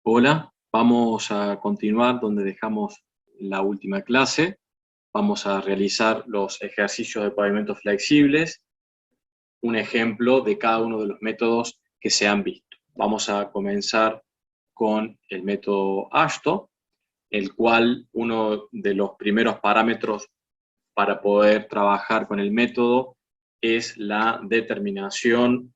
Hola, vamos a continuar donde dejamos la última clase. Vamos a realizar los ejercicios de pavimentos flexibles, un ejemplo de cada uno de los métodos que se han visto. Vamos a comenzar con el método ASHTO, el cual uno de los primeros parámetros para poder trabajar con el método es la determinación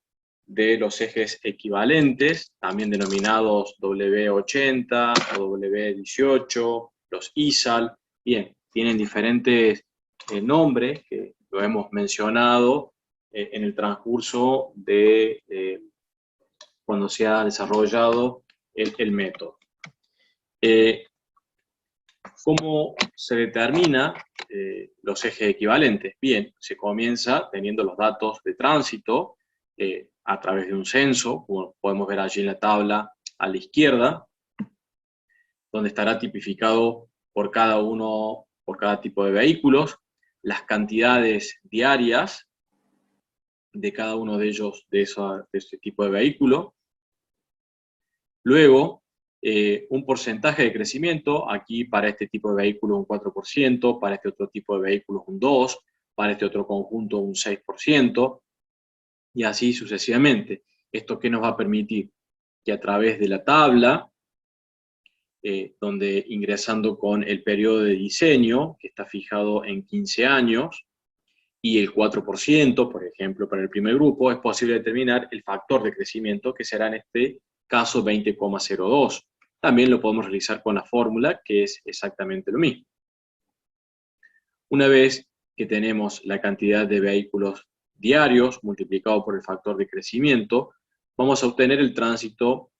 de los ejes equivalentes, también denominados W80 o W18, los ISAL. Bien, tienen diferentes nombres que lo hemos mencionado en el transcurso de cuando se ha desarrollado el método. ¿Cómo se determina los ejes equivalentes? Bien, se comienza teniendo los datos de tránsito a través de un censo, como podemos ver allí en la tabla a la izquierda, donde estará tipificado por cada tipo de vehículos, las cantidades diarias de cada uno de ellos, de ese tipo de vehículo. Luego, un porcentaje de crecimiento, aquí para este tipo de vehículo un 4%, para este otro tipo de vehículos un 2%, para este otro conjunto un 6%, y así sucesivamente. ¿Esto qué nos va a permitir? Que a través de la tabla, donde ingresando con el periodo de diseño, que está fijado en 15 años, y el 4%, por ejemplo, para el primer grupo, es posible determinar el factor de crecimiento, que será en este caso 20,02. También lo podemos realizar con la fórmula, que es exactamente lo mismo. Una vez que tenemos la cantidad de vehículos diarios multiplicado por el factor de crecimiento, vamos a obtener el tránsito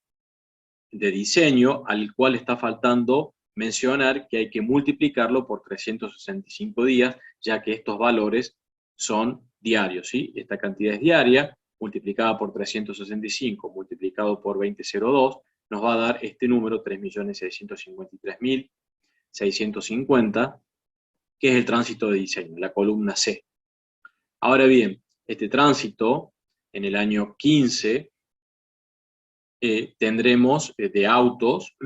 de diseño, al cual está faltando mencionar que hay que multiplicarlo por 365 días, ya que estos valores son diarios, ¿sí? Esta cantidad es diaria, multiplicada por 365, multiplicado por 20,02, nos va a dar este número, 3.653.650, que es el tránsito de diseño, la columna C. Ahora bien, este tránsito, en el año 15, tendremos de autos,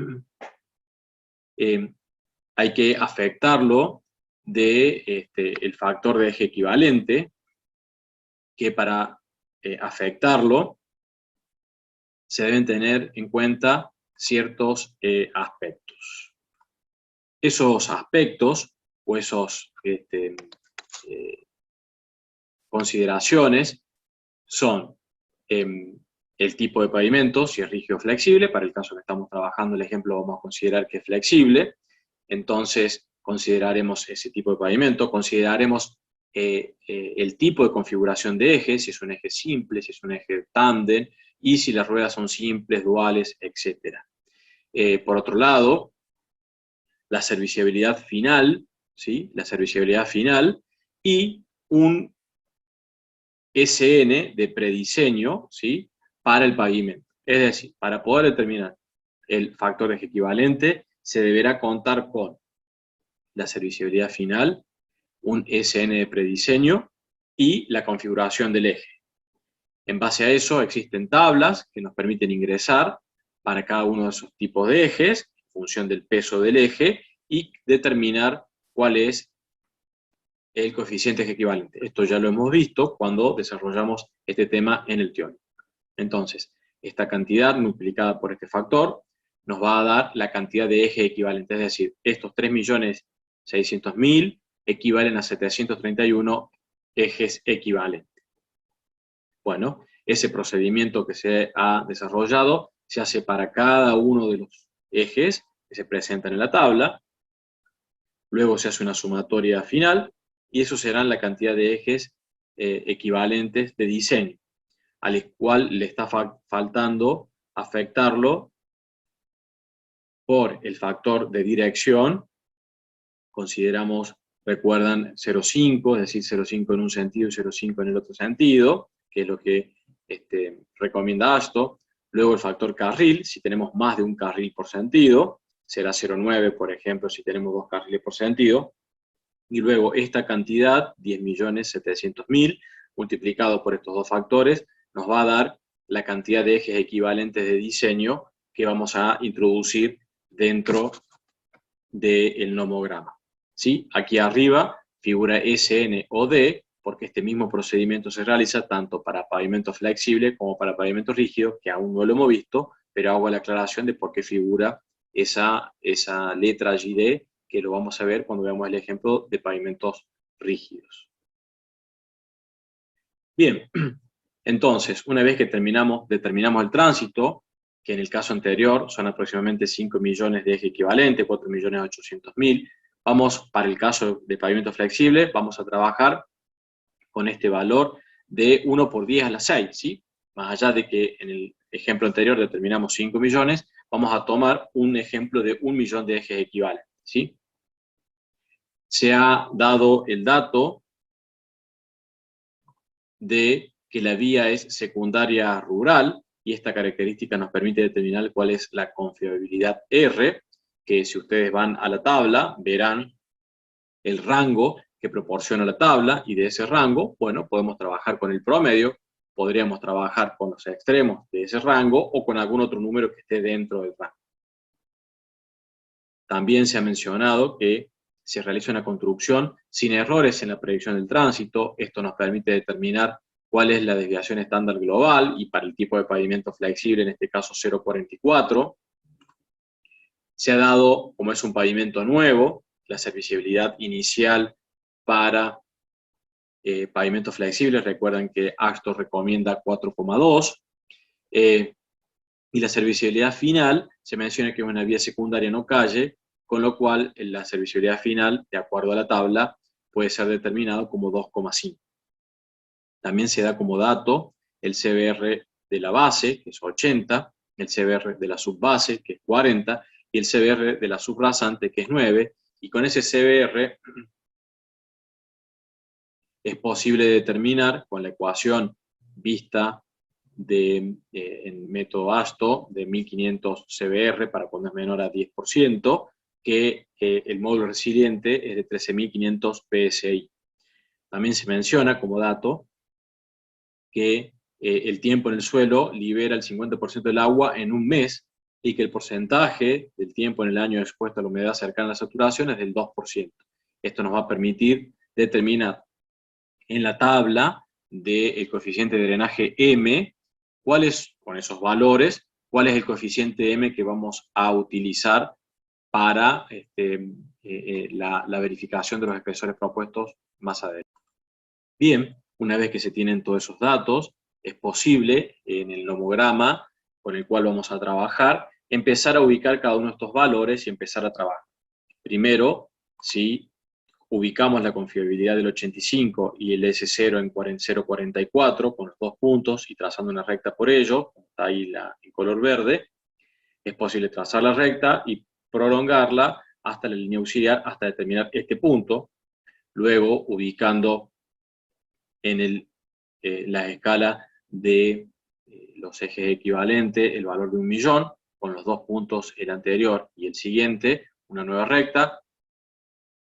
hay que afectarlo el factor de eje equivalente, que para afectarlo se deben tener en cuenta ciertos aspectos. Esos aspectos o esas consideraciones son el tipo de pavimento, si es rígido o flexible. Para el caso que estamos trabajando el ejemplo vamos a considerar que es flexible, entonces consideraremos ese tipo de pavimento, consideraremos el tipo de configuración de eje, si es un eje simple, si es un eje tándem, y si las ruedas son simples, duales, etc. Por otro lado, la serviciabilidad final, ¿sí? La serviciabilidad final y un SN de prediseño, ¿sí? Para el pavimento. Es decir, para poder determinar el factor de eje equivalente, se deberá contar con la serviciabilidad final, un SN de prediseño y la configuración del eje. En base a eso existen tablas que nos permiten ingresar para cada uno de esos tipos de ejes, en función del peso del eje, y determinar cuál es el coeficiente eje equivalente. Esto ya lo hemos visto cuando desarrollamos este tema en el teórico. Entonces, esta cantidad multiplicada por este factor nos va a dar la cantidad de eje equivalente, es decir, estos 3.600.000 equivalen a 731 ejes equivalentes. Bueno, ese procedimiento que se ha desarrollado se hace para cada uno de los ejes que se presentan en la tabla, luego se hace una sumatoria final, y eso serán la cantidad de ejes equivalentes de diseño, al cual le está faltando afectarlo por el factor de dirección. Consideramos, recuerdan, 0,5, es decir, 0,5 en un sentido y 0,5 en el otro sentido, que es lo que recomienda ASHTO. Luego el factor carril, si tenemos más de un carril por sentido, será 0,9, por ejemplo, si tenemos 2 carriles por sentido. Y luego esta cantidad, 10.700.000, multiplicado por estos dos factores, nos va a dar la cantidad de ejes equivalentes de diseño, que vamos a introducir dentro del nomograma. ¿Sí? Aquí arriba figura SN o D, porque este mismo procedimiento se realiza tanto para pavimento flexible como para pavimento rígido, que aún no lo hemos visto, pero hago la aclaración de por qué figura esa letra allí D, que lo vamos a ver cuando veamos el ejemplo de pavimentos rígidos. Bien, entonces, una vez que determinamos el tránsito, que en el caso anterior son aproximadamente 5 millones de eje equivalente, 4.800.000, vamos, para el caso de pavimento flexible, vamos a trabajar con este valor de 1 por 10 a la 6, ¿sí? Más allá de que en el ejemplo anterior determinamos 5 millones, vamos a tomar un ejemplo de 1 millón de ejes equivalentes, ¿sí? Se ha dado el dato de que la vía es secundaria rural, y esta característica nos permite determinar cuál es la confiabilidad R, que si ustedes van a la tabla, verán el rango que proporciona la tabla, y de ese rango, bueno, podemos trabajar con el promedio, podríamos trabajar con los extremos de ese rango, o con algún otro número que esté dentro del rango. También se ha mencionado que se realiza una construcción sin errores en la predicción del tránsito. Esto nos permite determinar cuál es la desviación estándar global, y para el tipo de pavimento flexible, en este caso 0,44. Se ha dado, como es un pavimento nuevo, la serviciabilidad inicial para pavimento flexible. Recuerden que AXTO recomienda 4,2. Y la serviciabilidad final, se menciona que es una vía secundaria no calle, con lo cual la serviciabilidad final, de acuerdo a la tabla, puede ser determinado como 2,5. También se da como dato el CBR de la base, que es 80, el CBR de la subbase, que es 40, y el CBR de la subrasante, que es 9, y con ese CBR es posible determinar, con la ecuación vista en método ASTO de 1500 CBR para cuando es menor a 10%, que el módulo resiliente es de 13.500 PSI. También se menciona como dato que el tiempo en el suelo libera el 50% del agua en un mes, y que el porcentaje del tiempo en el año expuesto a la humedad cercana a la saturación es del 2%. Esto nos va a permitir determinar en la tabla del coeficiente de drenaje M, con esos valores, cuál es el coeficiente M que vamos a utilizar para la verificación de los espesores propuestos más adelante. Bien, una vez que se tienen todos esos datos, es posible en el nomograma con el cual vamos a trabajar, empezar a ubicar cada uno de estos valores y empezar a trabajar. Primero, si ubicamos la confiabilidad del 85 y el S0 en 0,44 con los 2 puntos y trazando una recta por ello, como está ahí en color verde, es posible trazar la recta y prolongarla hasta la línea auxiliar hasta determinar este punto. Luego, ubicando en la escala de los ejes equivalentes el valor de 1 millón, con los 2 puntos, el anterior y el siguiente, una nueva recta,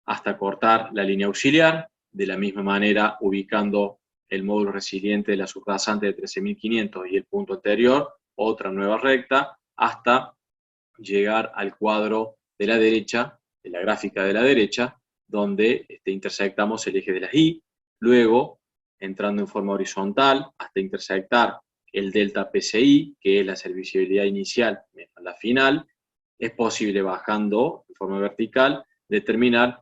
hasta cortar la línea auxiliar, de la misma manera ubicando el módulo resiliente de la subrasante de 13.500 y el punto anterior, otra nueva recta, hasta llegar al cuadro de la derecha, de la gráfica de la derecha, donde intersectamos el eje de las Y, luego entrando en forma horizontal hasta intersectar el delta PCI, que es la serviciabilidad inicial menos la final. Es posible, bajando en forma vertical, determinar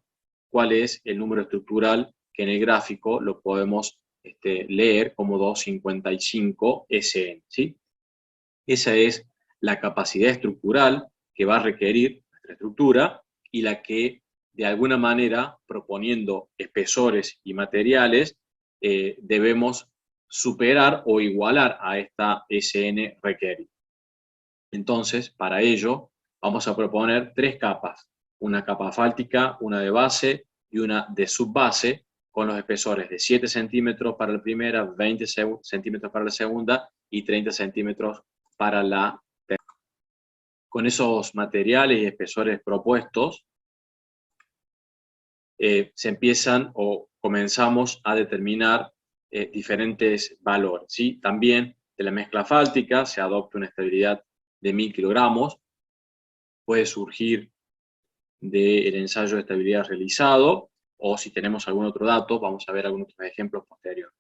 cuál es el número estructural, que en el gráfico lo podemos leer como 255 SN, ¿sí? Esa es la capacidad estructural que va a requerir nuestra estructura, y la que, de alguna manera, proponiendo espesores y materiales, debemos superar o igualar a esta SN requerida. Entonces, para ello, vamos a proponer 3 capas: una capa asfáltica, una de base y una de subbase, con los espesores de 7 centímetros para la primera, 20 centímetros para la segunda y 30 centímetros para la tercera. Con esos materiales y espesores propuestos, se empiezan o comenzamos a determinar diferentes valores, ¿sí? También de la mezcla asfáltica se adopta una estabilidad de 1000 kilogramos. Puede surgir del ensayo de estabilidad realizado, o si tenemos algún otro dato, vamos a ver algunos otros ejemplos posteriores.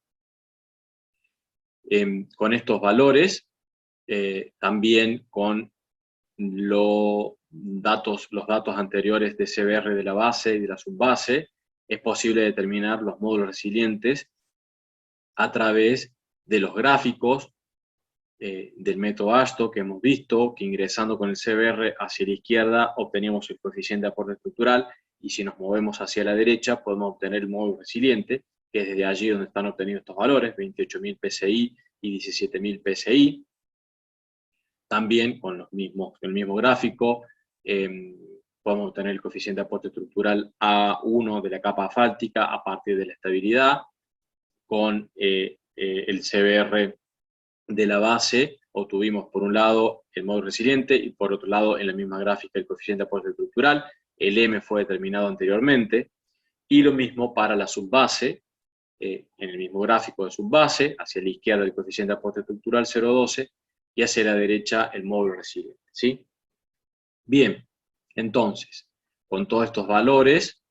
Con estos valores, también con los datos anteriores de CBR de la base y de la subbase, es posible determinar los módulos resilientes a través de los gráficos del método ASTO que hemos visto, que ingresando con el CBR hacia la izquierda obtenemos el coeficiente de aporte estructural, y si nos movemos hacia la derecha podemos obtener el módulo resiliente, que es desde allí donde están obtenidos estos valores, 28.000 PSI y 17.000 PSI. También con el mismo gráfico podemos obtener el coeficiente de aporte estructural A1 de la capa asfáltica a partir de la estabilidad. Con el CBR de la base obtuvimos por un lado el módulo resiliente y por otro lado en la misma gráfica el coeficiente de aporte estructural. El M fue determinado anteriormente, y lo mismo para la subbase. En el mismo gráfico de subbase, hacia la izquierda el coeficiente de aporte estructural 0,12 y hacia la derecha el módulo resiliente, ¿sí? Bien, entonces, con todos estos valores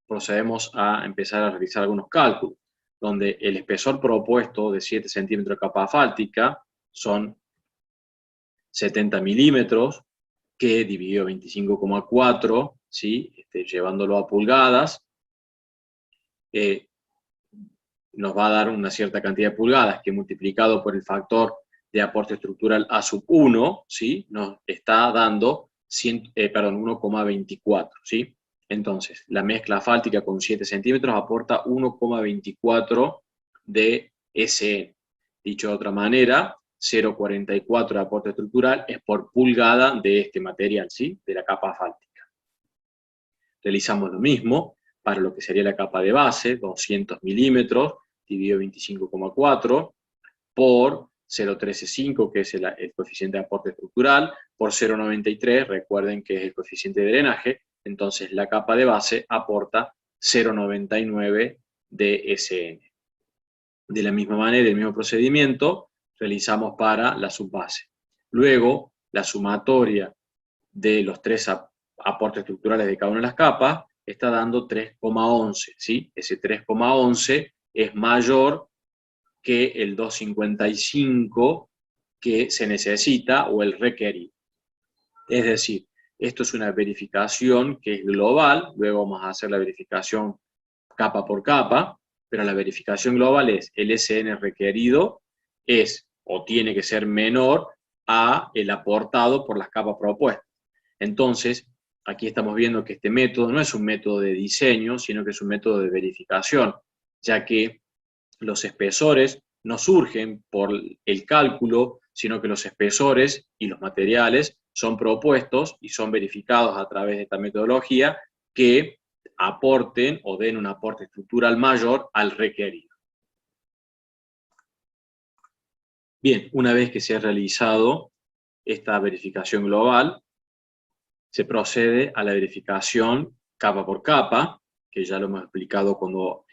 procedemos a empezar a realizar algunos cálculos, donde el espesor propuesto de 7 centímetros de capa asfáltica son 70 milímetros, que dividido 25,4, ¿sí? Llevándolo a pulgadas, nos va a dar una cierta cantidad de pulgadas, que multiplicado por el factor de aporte estructural A sub 1, ¿sí? Nos está dando 1,24, ¿sí? Entonces, la mezcla asfáltica con 7 centímetros aporta 1,24 de SN. Dicho de otra manera, 0,44 de aporte estructural es por pulgada de este material, ¿sí? De la capa asfáltica. Realizamos lo mismo para lo que sería la capa de base, 200 milímetros, dividido 25,4, por 0,135, que es el coeficiente de aporte estructural, por 0,93, recuerden que es el coeficiente de drenaje, entonces la capa de base aporta 0,99 de SN. De la misma manera, el mismo procedimiento realizamos para la subbase. Luego, la sumatoria de los tres aportes estructurales de cada una de las capas está dando 3,11, ¿sí? Ese 3,11 es mayor que el 2,55 que se necesita o el requerido. Es decir, esto es una verificación que es global, luego vamos a hacer la verificación capa por capa, pero la verificación global es el SN requerido es o tiene que ser menor a el aportado por las capas propuestas. Entonces, aquí estamos viendo que este método no es un método de diseño, sino que es un método de verificación, ya que los espesores no surgen por el cálculo, sino que los espesores y los materiales son propuestos y son verificados a través de esta metodología que aporten o den un aporte estructural mayor al requerido. Bien, una vez que se ha realizado esta verificación global, se procede a la verificación capa por capa, que ya lo hemos explicado cuando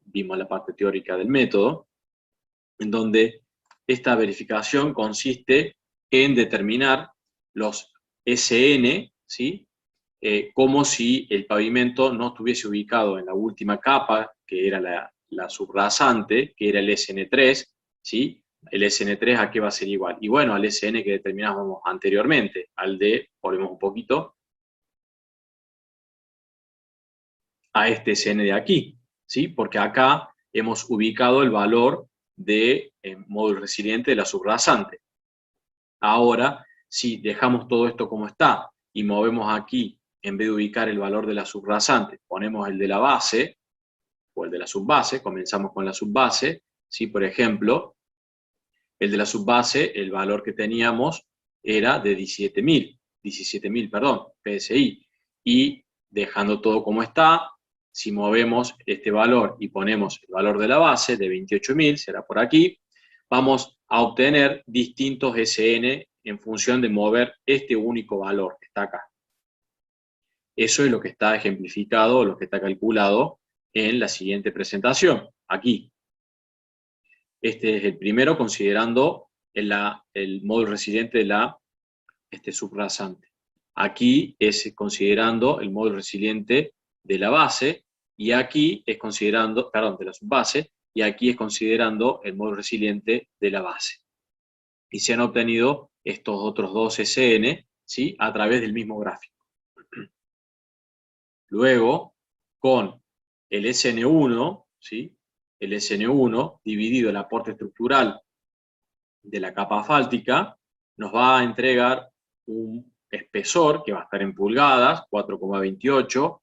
vimos la parte teórica del método, en donde esta verificación consiste en determinar los SN, ¿sí? Como si el pavimento no estuviese ubicado en la última capa, que era la subrasante, que era el SN3, ¿sí? El SN3 ¿a qué va a ser igual? Y bueno, al SN que determinábamos anteriormente, al de, volvemos un poquito, a este SN de aquí, ¿sí? Porque acá hemos ubicado el valor de módulo resiliente de la subrasante. Ahora, si dejamos todo esto como está y movemos aquí, en vez de ubicar el valor de la subrasante, ponemos el de la base o el de la subbase, comenzamos con la subbase, ¿sí? Por ejemplo, el de la subbase, el valor que teníamos era de 17.000, perdón, PSI, y dejando todo como está, si movemos este valor y ponemos el valor de la base de 28.000, será por aquí, vamos a obtener distintos SN en función de mover este único valor que está acá. Eso es lo que está ejemplificado, lo que está calculado en la siguiente presentación, aquí. Este es el primero, considerando el módulo resiliente de la este subrasante. Aquí es considerando el módulo resiliente de la base, y aquí es considerando, perdón, de la subbase, y aquí es considerando el módulo resiliente de la base. Y se han obtenido estos otros dos SN, ¿sí?, a través del mismo gráfico. Luego, con el SN1, ¿sí?, el SN1 dividido el aporte estructural de la capa asfáltica, nos va a entregar un espesor que va a estar en pulgadas, 4,28,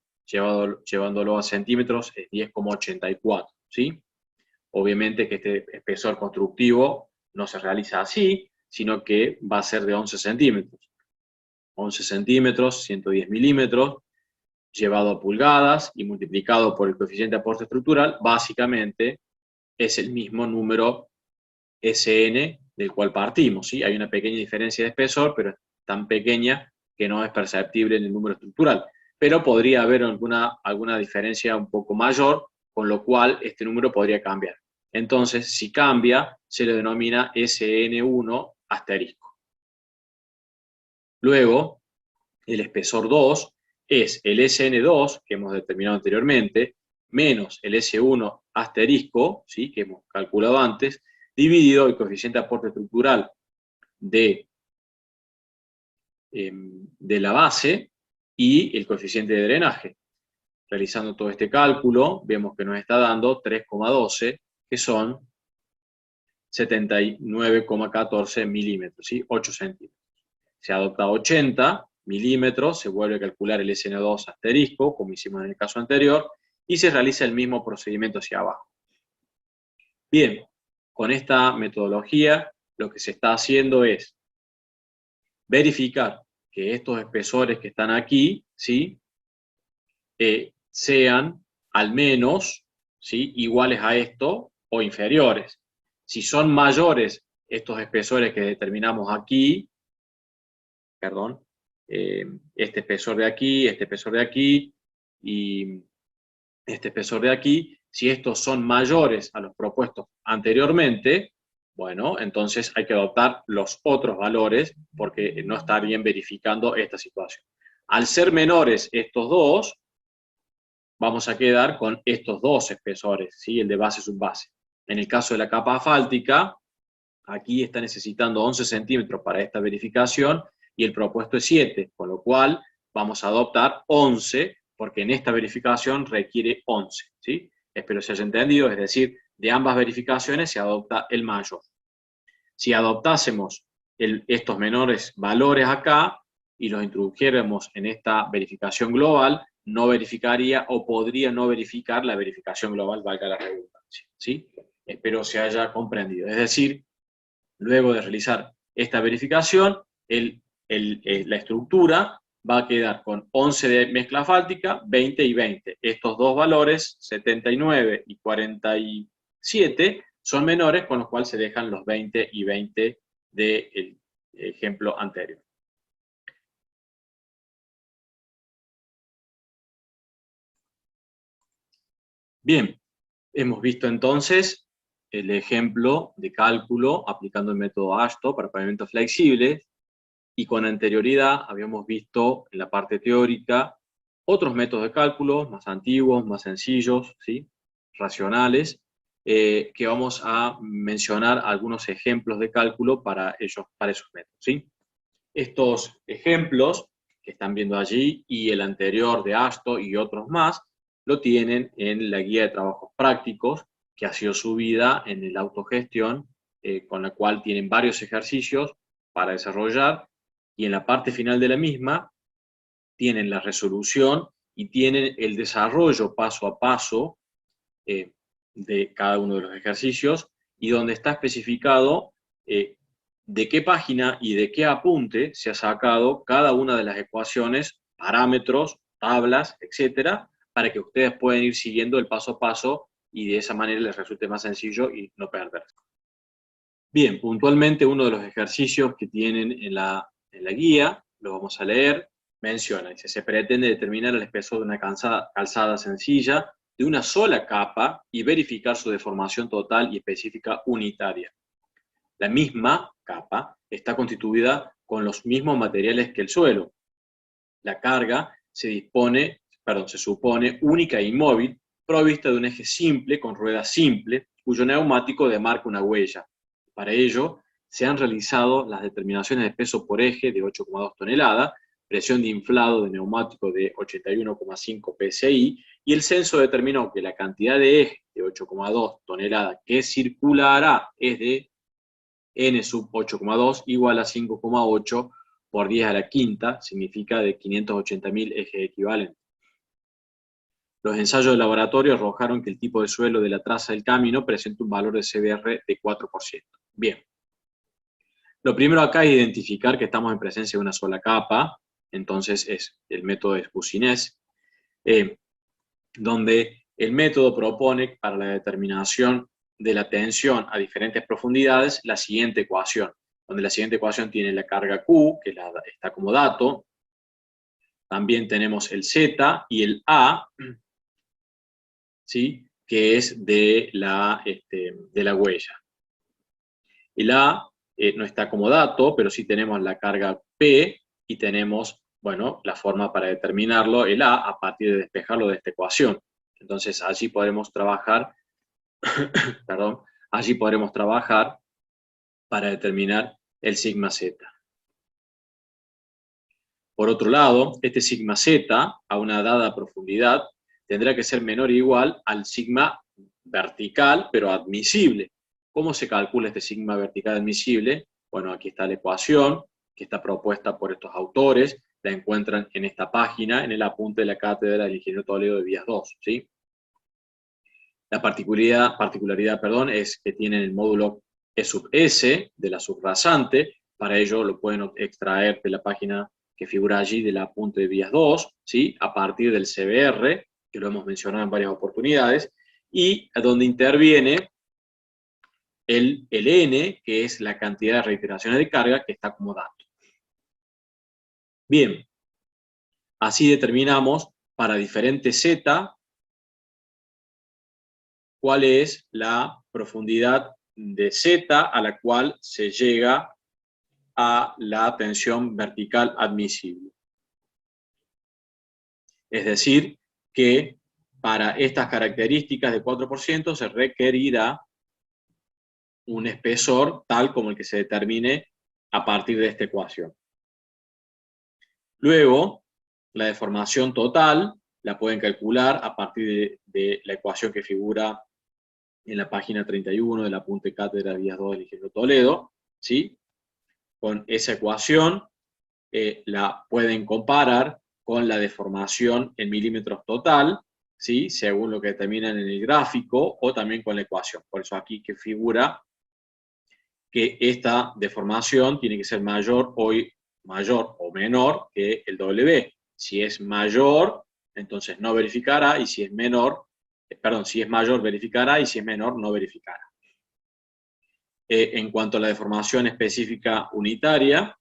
llevándolo a centímetros es 10,84, ¿sí? Obviamente que este espesor constructivo no se realiza así, sino que va a ser de 11 centímetros. 11 centímetros, 110 milímetros, llevado a pulgadas y multiplicado por el coeficiente de aporte estructural, básicamente es el mismo número SN del cual partimos, ¿sí? Hay una pequeña diferencia de espesor, pero es tan pequeña que no es perceptible en el número estructural. Pero podría haber alguna diferencia un poco mayor, con lo cual este número podría cambiar. Entonces, si cambia, se le denomina SN1 asterisco. Luego, el espesor 2 es el SN2, que hemos determinado anteriormente, menos el S1 asterisco, ¿sí?, que hemos calculado antes, dividido el coeficiente de aporte estructural de la base y el coeficiente de drenaje. Realizando todo este cálculo, vemos que nos está dando 3,12, que son 79,14 milímetros, ¿sí?, 8 centímetros. Se adopta 80 milímetros, se vuelve a calcular el SN2 asterisco, como hicimos en el caso anterior, y se realiza el mismo procedimiento hacia abajo. Bien, con esta metodología lo que se está haciendo es verificar que estos espesores que están aquí, ¿sí?, sean al menos, ¿sí?, iguales a esto o inferiores. Si son mayores estos espesores que determinamos aquí, perdón, este espesor de aquí, este espesor de aquí y este espesor de aquí, si estos son mayores a los propuestos anteriormente, bueno, entonces hay que adoptar los otros valores porque no estarían verificando esta situación. Al ser menores estos dos, vamos a quedar con estos dos espesores, ¿sí?, el de base y subbase. En el caso de la capa asfáltica, aquí está necesitando 11 centímetros para esta verificación y el propuesto es 7, con lo cual vamos a adoptar 11, porque en esta verificación requiere 11, ¿sí? Espero se haya entendido, es decir, de ambas verificaciones se adopta el mayor. Si adoptásemos estos menores valores acá y los introdujéramos en esta verificación global, no verificaría o podría no verificar la verificación global, valga la redundancia, ¿sí? Espero se haya comprendido. Es decir, luego de realizar esta verificación, la estructura va a quedar con 11 de mezcla asfáltica, 20 y 20. Estos dos valores, 79 y 47, son menores, con los cuales se dejan los 20 y 20 del ejemplo anterior. Bien, hemos visto entonces el ejemplo de cálculo aplicando el método ASTO para pavimentos flexibles, y con anterioridad habíamos visto en la parte teórica otros métodos de cálculo más antiguos, más sencillos, ¿sí?, racionales, que vamos a mencionar algunos ejemplos de cálculo para esos métodos, ¿sí? Estos ejemplos que están viendo allí y el anterior de ASTO y otros más, lo tienen en la guía de trabajos prácticos que ha sido subida en el autogestión, con la cual tienen varios ejercicios para desarrollar, y en la parte final de la misma tienen la resolución y tienen el desarrollo paso a paso de cada uno de los ejercicios, y donde está especificado de qué página y de qué apunte se ha sacado cada una de las ecuaciones, parámetros, tablas, etcétera, para que ustedes puedan ir siguiendo el paso a paso y de esa manera les resulte más sencillo y no perderse. Bien, puntualmente uno de los ejercicios que tienen en la guía, lo vamos a leer, menciona, dice, se pretende determinar el espesor de una calzada sencilla de una sola capa y verificar su deformación total y específica unitaria. La misma capa está constituida con los mismos materiales que el suelo. La carga se supone única e inmóvil, provista de un eje simple con rueda simple, cuyo neumático demarca una huella. Para ello, se han realizado las determinaciones de peso por eje de 8,2 toneladas, presión de inflado de neumático de 81,5 psi, y el censo determinó que la cantidad de eje de 8,2 toneladas que circulará es de n sub 8,2 igual a 5,8 por 10 a la quinta, significa de 580.000 ejes equivalentes. Los ensayos de laboratorio arrojaron que el tipo de suelo de la traza del camino presenta un valor de CBR de 4%. Bien. Lo primero acá es identificar que estamos en presencia de una sola capa, entonces es el método de Spusinez, donde el método propone para la determinación de la tensión a diferentes profundidades la siguiente ecuación, donde la siguiente ecuación tiene la carga Q, que está como dato, también tenemos el Z y el A, ¿sí?, que es de la huella. El A no está como dato, pero sí tenemos la carga P y tenemos, bueno, la forma para determinarlo, el A partir de despejarlo de esta ecuación. Entonces allí podremos trabajar, perdón, allí podremos trabajar para determinar el sigma Z. Por otro lado, este sigma Z a una dada profundidad tendrá que ser menor o igual al sigma vertical, pero admisible. ¿Cómo se calcula este sigma vertical admisible? Bueno, aquí está la ecuación que está propuesta por estos autores, la encuentran en esta página, en el apunte de la cátedra del ingeniero Toledo de Vías 2, ¿sí? La particularidad, es que tienen el módulo E sub S de la subrasante, para ello lo pueden extraer de la página que figura allí del apunte de Vías 2, ¿sí?, a partir del CBR, que lo hemos mencionado en varias oportunidades, y donde interviene el N, que es la cantidad de reiteraciones de carga que está como dato. Bien, así determinamos para diferentes Z cuál es la profundidad de Z a la cual se llega a la tensión vertical admisible. Es decir, que para estas características de 4% se requerirá un espesor tal como el que se determine a partir de esta ecuación. Luego, la deformación total la pueden calcular a partir de la ecuación que figura en la página 31 del apunte cátedra Vías 2 del ingeniero Toledo, ¿sí? Con esa ecuación la pueden comparar con la deformación en milímetros total, ¿sí?, según lo que determinan en el gráfico, o también con la ecuación. Por eso aquí que figura que esta deformación tiene que ser mayor o menor que el W. Si es mayor, entonces no verificará, y si es menor, si es mayor verificará, y si es menor no verificará. En cuanto a la deformación específica unitaria,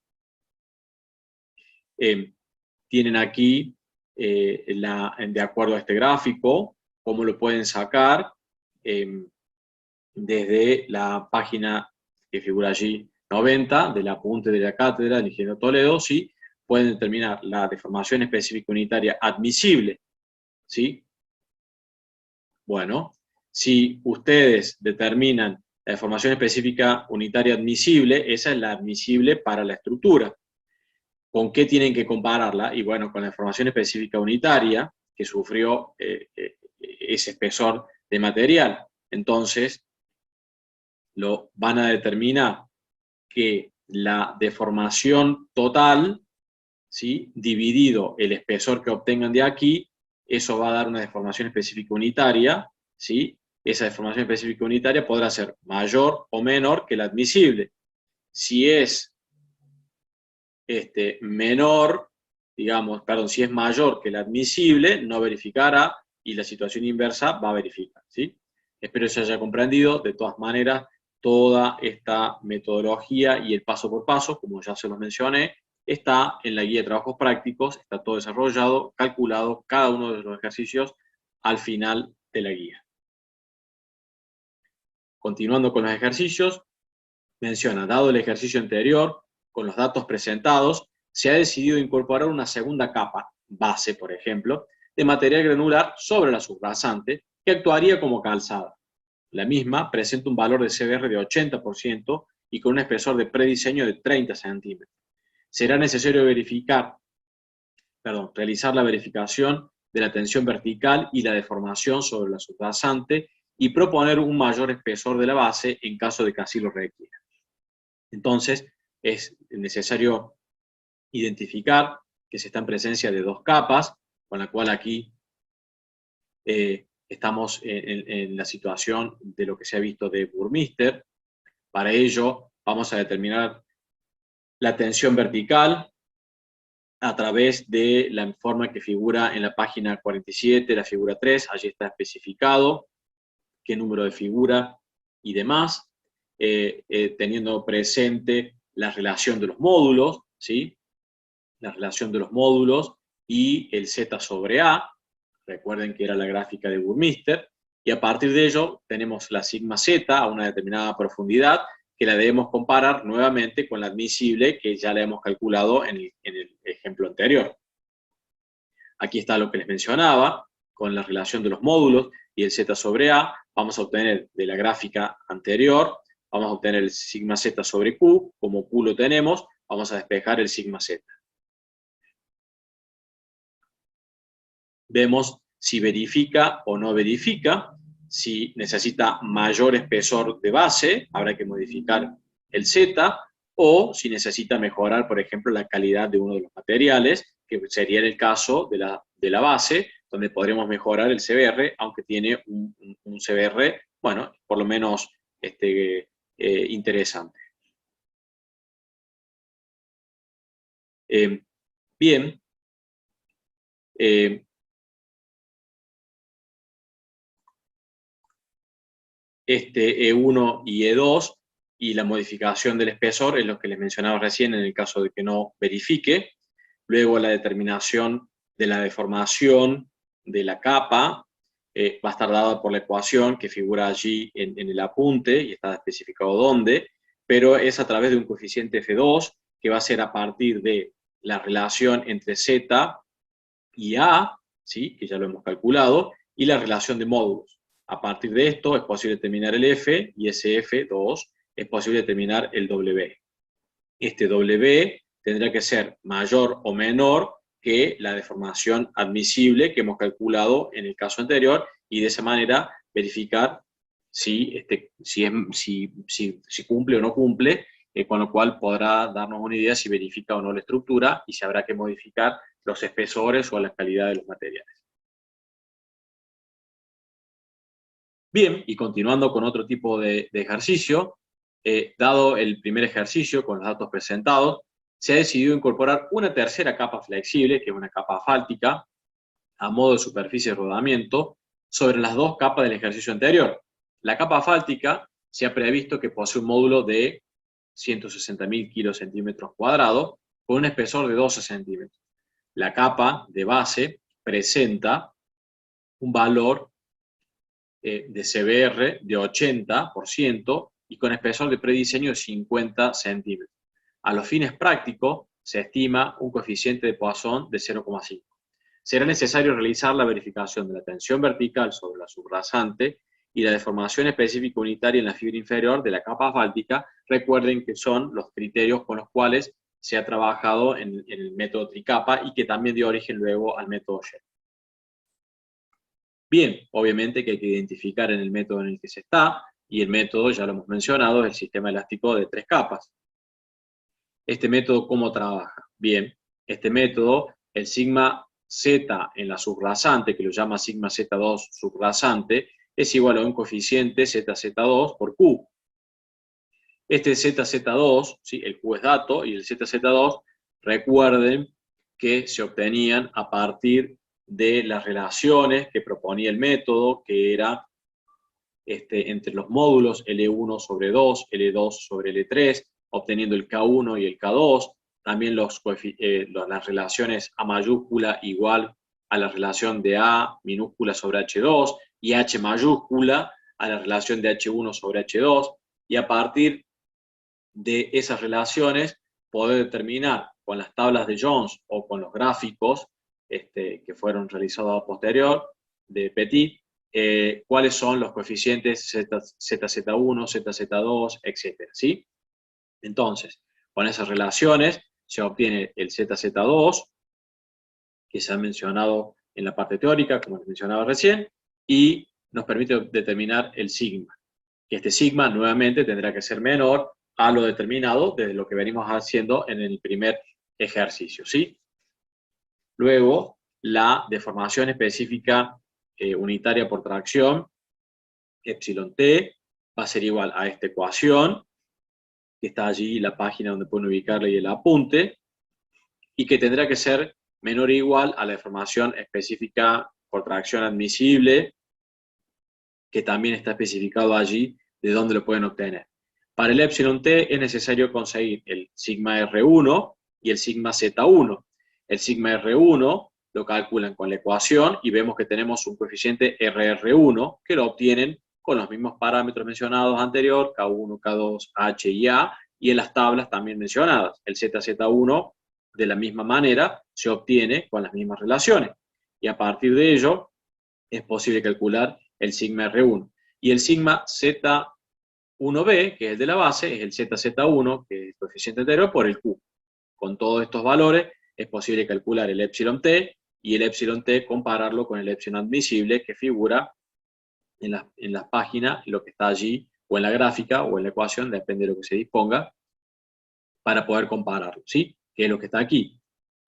tienen aquí, de acuerdo a este gráfico, cómo lo pueden sacar desde la página que figura allí 90, del apunte de la cátedra del ingeniero Toledo, ¿sí?, pueden determinar la deformación específica unitaria admisible, ¿sí? Bueno, si ustedes determinan la deformación específica unitaria admisible, esa es la admisible para la estructura. ¿Con qué tienen que compararla? Y bueno, con la deformación específica unitaria que sufrió ese espesor de material. Entonces, lo van a determinar que la deformación total, ¿sí?, dividido el espesor que obtengan de aquí, eso va a dar una deformación específica unitaria, ¿sí? Esa deformación específica unitaria podrá ser mayor o menor que la admisible. Si es si es mayor que la admisible, no verificará, y la situación inversa va a verificar, ¿sí? Espero se haya comprendido. De todas maneras, toda esta metodología y el paso por paso, como ya se los mencioné, está en la guía de trabajos prácticos, está todo desarrollado, calculado, cada uno de los ejercicios al final de la guía. Continuando con los ejercicios, menciona, dado el ejercicio anterior, con los datos presentados, se ha decidido incorporar una segunda capa, base por ejemplo, de material granular sobre la subrasante, que actuaría como calzada. La misma presenta un valor de CBR de 80% y con un espesor de prediseño de 30 centímetros. Será necesario realizar la verificación de la tensión vertical y la deformación sobre la subrasante y proponer un mayor espesor de la base en caso de que así lo requiera. Entonces, es necesario identificar que se está en presencia de dos capas, con la cual aquí estamos en la situación de lo que se ha visto de Burmeister. Para ello, vamos a determinar la tensión vertical a través de la forma que figura en la página 47, la figura 3, allí está especificado qué número de figura y demás, teniendo presente la relación de los módulos, ¿sí? La relación de los módulos y el Z sobre A, recuerden que era la gráfica de Burmeister, y a partir de ello tenemos la sigma Z a una determinada profundidad, que la debemos comparar nuevamente con la admisible que ya la hemos calculado en el ejemplo anterior. Aquí está lo que les mencionaba, con la relación de los módulos y el Z sobre A, vamos a obtener de la gráfica anterior, vamos a obtener el sigma Z sobre Q, como Q lo tenemos, vamos a despejar el sigma Z. Vemos si verifica o no verifica, si necesita mayor espesor de base, habrá que modificar el Z, o si necesita mejorar, por ejemplo, la calidad de uno de los materiales, que sería el caso de la base, donde podremos mejorar el CBR, aunque tiene un CBR, bueno, por lo menos interesante. Bien. Este E1 y E2 y la modificación del espesor es lo que les mencionaba recién en el caso de que no verifique. Luego la determinación de la deformación de la capa va a estar dada por la ecuación que figura allí en el apunte y está especificado dónde, pero es a través de un coeficiente F2 que va a ser a partir de la relación entre Z y A, ¿sí? Que ya lo hemos calculado, y la relación de módulos. A partir de esto es posible determinar el F, y ese F2 es posible determinar el W. Este W tendrá que ser mayor o menor que la deformación admisible que hemos calculado en el caso anterior, y de esa manera verificar si cumple o no cumple, con lo cual podrá darnos una idea si verifica o no la estructura y si habrá que modificar los espesores o la calidad de los materiales. Bien, y continuando con otro tipo de ejercicio, dado el primer ejercicio con los datos presentados, se ha decidido incorporar una tercera capa flexible, que es una capa asfáltica, a modo de superficie de rodamiento, sobre las dos capas del ejercicio anterior. La capa asfáltica se ha previsto que posee un módulo de 160.000 kilocentímetros cuadrados, con un espesor de 12 centímetros. La capa de base presenta un valor de CBR de 80% y con espesor de prediseño de 50 centímetros. A los fines prácticos se estima un coeficiente de Poisson de 0,5. Será necesario realizar la verificación de la tensión vertical sobre la subrasante y la deformación específica unitaria en la fibra inferior de la capa asfáltica. Recuerden que son los criterios con los cuales se ha trabajado en el método tricapa y que también dio origen luego al método Shell. Bien, obviamente que hay que identificar en el método en el que se está, y el método, ya lo hemos mencionado, es el sistema elástico de 3 capas. ¿Este método cómo trabaja? Bien, este método, el sigma Z en la subrasante, que lo llama sigma Z2 subrasante, es igual a un coeficiente ZZ2 por Q. Este ZZ2, ¿sí? El Q es dato, y el ZZ2, recuerden que se obtenían a partir de las relaciones que proponía el método, que era entre los módulos L1 sobre 2, L2 sobre L3, obteniendo el K1 y el K2, también las relaciones A mayúscula igual a la relación de A minúscula sobre H2, y H mayúscula a la relación de H1 sobre H2, y a partir de esas relaciones poder determinar con las tablas de Jones o con los gráficos que fueron realizados a posterior de Petit, cuáles son los coeficientes ZZ1, ZZ2, etc. ¿Sí? Entonces, con esas relaciones se obtiene el ZZ2, que se ha mencionado en la parte teórica, como les mencionaba recién, y nos permite determinar el sigma. Que este sigma nuevamente tendrá que ser menor a lo determinado desde lo que venimos haciendo en el primer ejercicio, ¿sí? Luego, la deformación específica unitaria por tracción, epsilon t, va a ser igual a esta ecuación, que está allí la página donde pueden ubicarla y el apunte, y que tendrá que ser menor o igual a la deformación específica por tracción admisible, que también está especificado allí de dónde lo pueden obtener. Para el epsilon t es necesario conseguir el sigma R1 y el sigma Z1. El sigma R1 lo calculan con la ecuación y vemos que tenemos un coeficiente RR1 que lo obtienen con los mismos parámetros mencionados anterior, K1, K2, H y A, y en las tablas también mencionadas. El ZZ1 de la misma manera se obtiene con las mismas relaciones. Y a partir de ello es posible calcular el sigma R1. Y el sigma Z1b, que es el de la base, es el ZZ1, que es el coeficiente entero, por el Q. Con todos estos valores es posible calcular el epsilon t, y el epsilon t compararlo con el epsilon admisible que figura en la página, lo que está allí, o en la gráfica, o en la ecuación, depende de lo que se disponga, para poder compararlo, ¿sí? Que es lo que está aquí.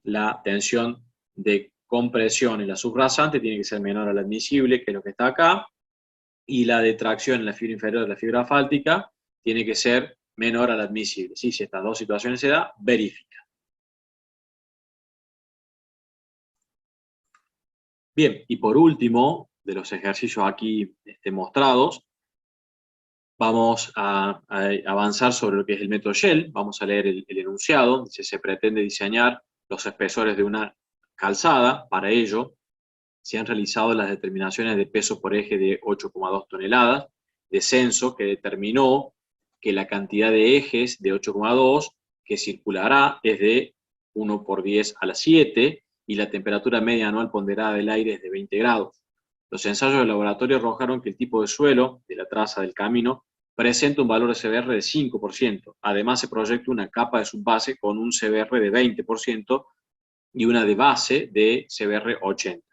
La tensión de compresión en la subrasante tiene que ser menor a la admisible, que es lo que está acá, y la de tracción en la fibra inferior de la fibra asfáltica tiene que ser menor a la admisible, ¿sí? Si estas dos situaciones se dan, verifica. Bien, y por último, de los ejercicios aquí mostrados, vamos a avanzar sobre lo que es el método Shell. Vamos a leer el enunciado. Dice: se pretende diseñar los espesores de una calzada. Para ello, se han realizado las determinaciones de peso por eje de 8,2 toneladas, descenso que determinó que la cantidad de ejes de 8,2 que circulará es de 1 por 10 a la 7, y la temperatura media anual ponderada del aire es de 20 grados. Los ensayos de laboratorio arrojaron que el tipo de suelo de la traza del camino presenta un valor de CBR de 5%. Además, se proyecta una capa de subbase con un CBR de 20% y una de base de CBR 80%.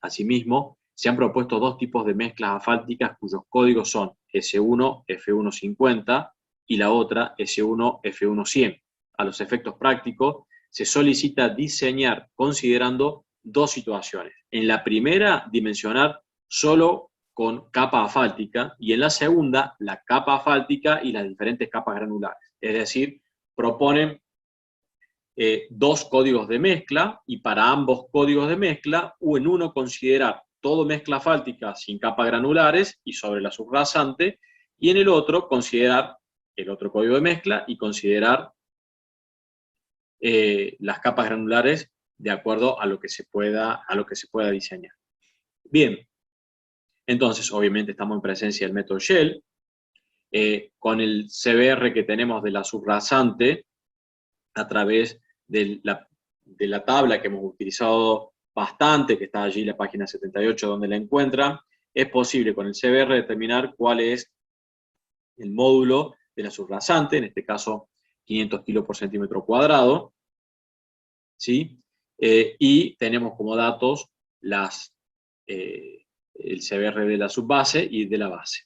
Asimismo, se han propuesto dos tipos de mezclas asfálticas cuyos códigos son S1 F150 y la otra S1 F100. A los efectos prácticos, se solicita diseñar considerando dos situaciones. En la primera, dimensionar solo con capa asfáltica, y en la segunda, la capa asfáltica y las diferentes capas granulares. Es decir, proponen dos códigos de mezcla, y para ambos códigos de mezcla, en uno considerar todo mezcla asfáltica sin capas granulares y sobre la subrasante, y en el otro considerar el otro código de mezcla y considerar las capas granulares de acuerdo a lo que se pueda diseñar. Bien, entonces obviamente estamos en presencia del método Shell, con el CBR que tenemos de la subrasante a través de la tabla que hemos utilizado bastante, que está allí en la página 78 donde la encuentran. Es posible con el CBR determinar cuál es el módulo de la subrasante, en este caso 500 kilos por centímetro cuadrado, ¿sí? Y tenemos como datos el CBR de la subbase y de la base,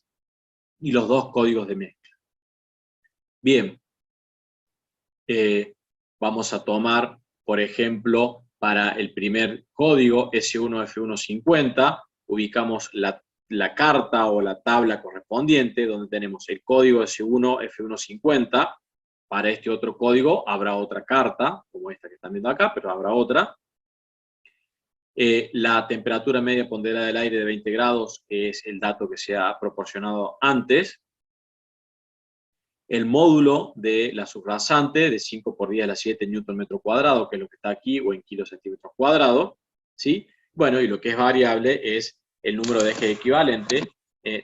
y los dos códigos de mezcla. Bien, vamos a tomar, por ejemplo, para el primer código, S1 F150, ubicamos la carta o la tabla correspondiente, donde tenemos el código S1 F150. Para este otro código habrá otra carta, como esta que están viendo acá, pero habrá otra. La temperatura media ponderada del aire de 20 grados, que es el dato que se ha proporcionado antes. El módulo de la subrasante de 5 por 10 a la 7 newton metro cuadrado, que es lo que está aquí, o en kilos centímetros cuadrados, ¿sí? Bueno, y lo que es variable es el número de ejes equivalente,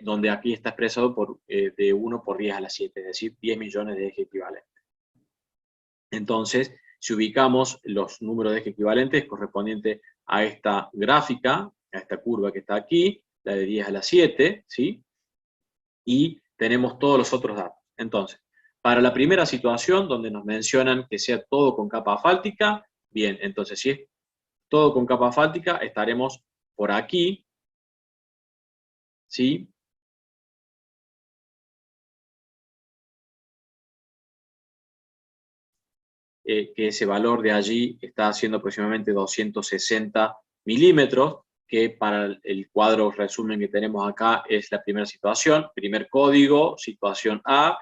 donde aquí está expresado de 1 por 10 a la 7, es decir, 10 millones de ejes equivalentes. Entonces, si ubicamos los números de eje equivalentes correspondientes a esta gráfica, a esta curva que está aquí, la de 10 a la 7, ¿sí? Y tenemos todos los otros datos. Entonces, para la primera situación, donde nos mencionan que sea todo con capa asfáltica, bien, entonces si es todo con capa asfáltica, estaremos por aquí, ¿sí? Que ese valor de allí está haciendo aproximadamente 260 milímetros, que para el cuadro resumen que tenemos acá es la primera situación, primer código, situación A,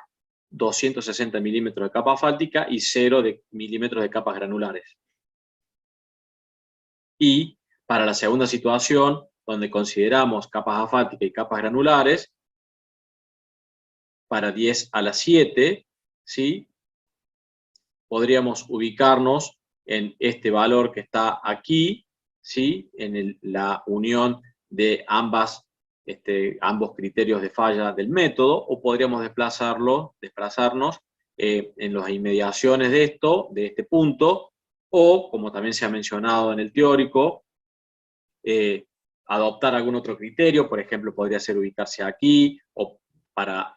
260 milímetros de capa asfáltica y 0 milímetros de capas granulares. Y para la segunda situación, donde consideramos capas asfálticas y capas granulares, para 10 a la 7, ¿sí? Podríamos ubicarnos en este valor que está aquí, ¿sí? En la unión de ambos criterios de falla del método, o podríamos desplazarnos en las inmediaciones de este punto, o, como también se ha mencionado en el teórico, adoptar algún otro criterio, por ejemplo, podría ser ubicarse aquí, o para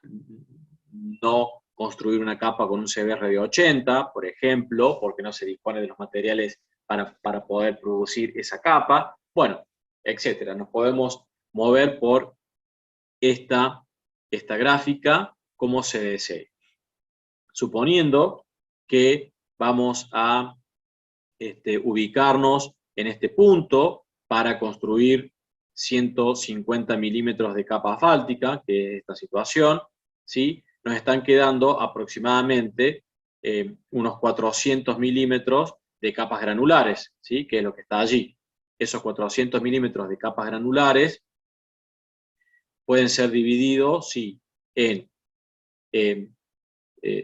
no construir una capa con un CBR de 80, por ejemplo, porque no se dispone de los materiales para poder producir esa capa, bueno, etcétera. Nos podemos mover por esta gráfica como se desee. Suponiendo que vamos a ubicarnos en este punto para construir 150 milímetros de capa asfáltica, que es esta situación, ¿sí? Nos están quedando aproximadamente unos 400 milímetros de capas granulares, ¿sí? Que es lo que está allí. Esos 400 milímetros de capas granulares pueden ser divididos, sí, en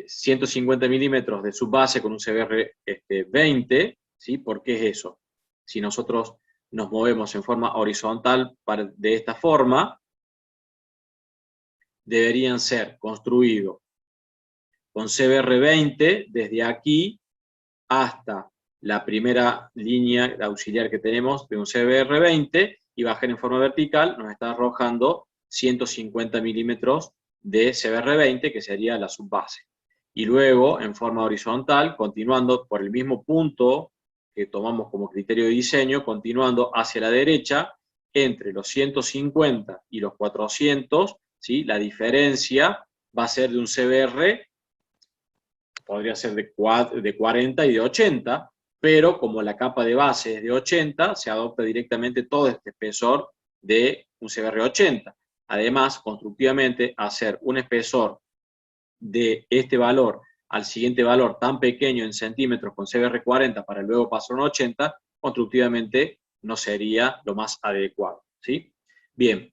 150 milímetros de subbase con un CBR 20, ¿sí? ¿Por qué es eso? Si nosotros nos movemos en forma horizontal de esta forma, deberían ser construidos con CBR 20 desde aquí hasta la primera línea auxiliar que tenemos de un CBR 20 y bajar en forma vertical nos está arrojando 150 milímetros de CBR 20, que sería la subbase. Y luego, en forma horizontal, continuando por el mismo punto que tomamos como criterio de diseño, continuando hacia la derecha, entre los 150 y los 400, ¿sí? La diferencia va a ser de un CBR, podría ser de 40 y de 80, pero como la capa de base es de 80, se adopta directamente todo este espesor de un CBR 80. Además, constructivamente, hacer un espesor de este valor al siguiente valor tan pequeño en centímetros con CBR 40 para luego pasar a un 80, constructivamente no sería lo más adecuado, ¿sí? Bien,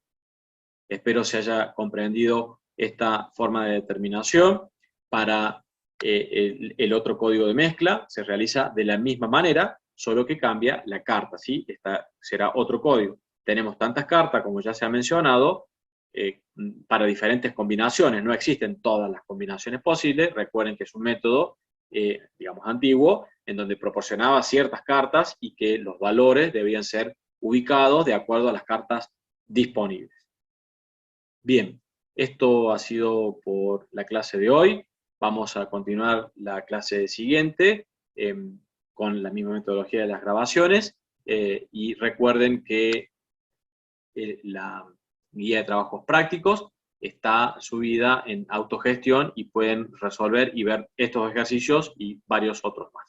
espero se haya comprendido esta forma de determinación. Para el otro código de mezcla se realiza de la misma manera, solo que cambia la carta, ¿sí? Esta será otro código. Tenemos tantas cartas, como ya se ha mencionado, para diferentes combinaciones. No existen todas las combinaciones posibles. Recuerden que es un método, digamos, antiguo, en donde proporcionaba ciertas cartas y que los valores debían ser ubicados de acuerdo a las cartas disponibles. Bien, esto ha sido por la clase de hoy. Vamos a continuar la clase siguiente con la misma metodología de las grabaciones. Y recuerden que la guía de trabajos prácticos está subida en autogestión y pueden resolver y ver estos ejercicios y varios otros más.